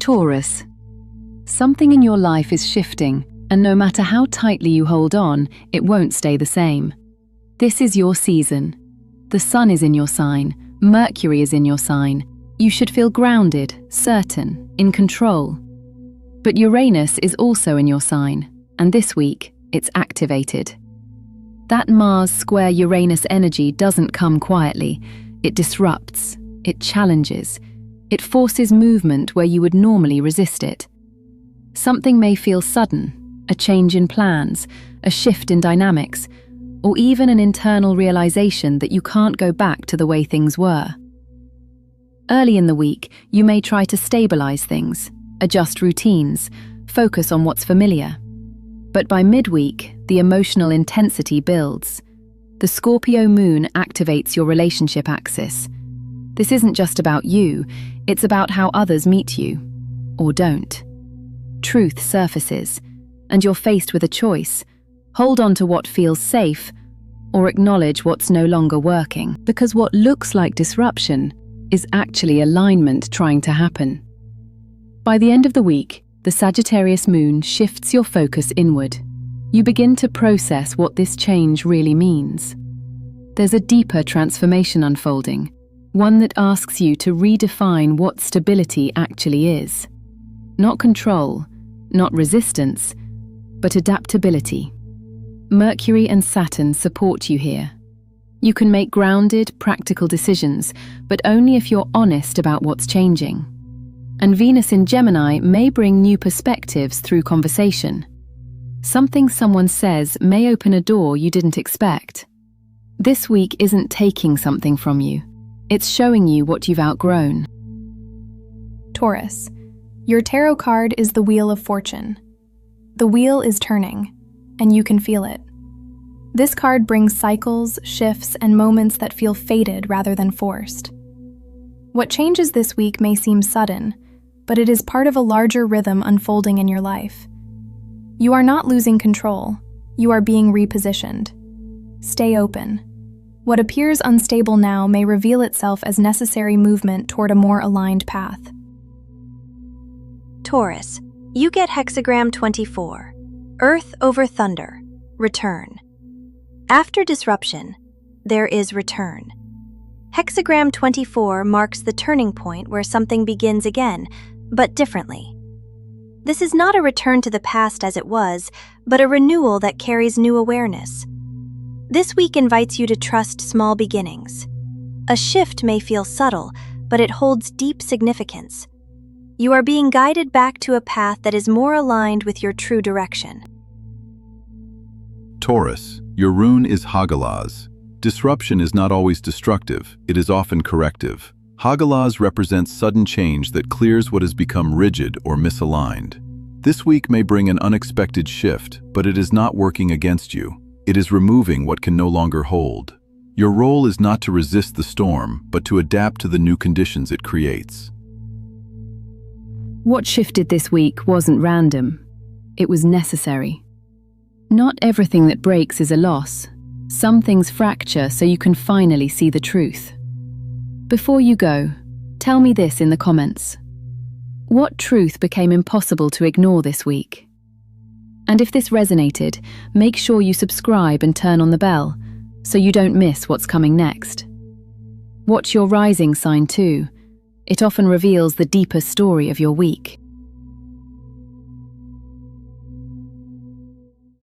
Taurus. Something in your life is shifting, and no matter how tightly you hold on, it won't stay the same. This is your season. The sun is in your sign, Mercury is in your sign. You should feel grounded, certain, in control. But Uranus is also in your sign, and this week, it's activated. That Mars square Uranus energy doesn't come quietly. It disrupts, it challenges, it forces movement where you would normally resist it. Something may feel sudden, a change in plans, a shift in dynamics, or even an internal realization that you can't go back to the way things were. Early in the week, you may try to stabilize things, adjust routines, focus on what's familiar. But by midweek, the emotional intensity builds. The Scorpio moon activates your relationship axis. This isn't just about you, it's about how others meet you, or don't. Truth surfaces, and you're faced with a choice. Hold on to what feels safe, or acknowledge what's no longer working. Because what looks like disruption is actually alignment trying to happen. By the end of the week, the Sagittarius moon shifts your focus inward. You begin to process what this change really means. There's a deeper transformation unfolding, one that asks you to redefine what stability actually is. Not control, not resistance, but adaptability. Mercury and Saturn support you here. You can make grounded, practical decisions, but only if you're honest about what's changing. And Venus in Gemini may bring new perspectives through conversation. Something someone says may open a door you didn't expect. This week isn't taking something from you. It's showing you what you've outgrown. Taurus. Your tarot card is the Wheel of Fortune. The wheel is turning, and you can feel it. This card brings cycles, shifts, and moments that feel fated rather than forced. What changes this week may seem sudden, but it is part of a larger rhythm unfolding in your life. You are not losing control, you are being repositioned. Stay open. What appears unstable now may reveal itself as necessary movement toward a more aligned path. Taurus, you get hexagram 24. Earth over thunder. Return. After disruption, there is return. Hexagram 24 marks the turning point where something begins again, but differently. This is not a return to the past as it was, but a renewal that carries new awareness. This week invites you to trust small beginnings. A shift may feel subtle, but it holds deep significance. You are being guided back to a path that is more aligned with your true direction. Taurus, your rune is Hagalaz. Disruption is not always destructive, it is often corrective. Hagalaz represents sudden change that clears what has become rigid or misaligned. This week may bring an unexpected shift, but it is not working against you. It is removing what can no longer hold. Your role is not to resist the storm, but to adapt to the new conditions it creates. What shifted this week wasn't random. It was necessary. Not everything that breaks is a loss. Some things fracture so you can finally see the truth. Before you go, tell me this in the comments. What truth became impossible to ignore this week? And if this resonated, make sure you subscribe and turn on the bell so you don't miss what's coming next. Watch your rising sign too. It often reveals the deeper story of your week.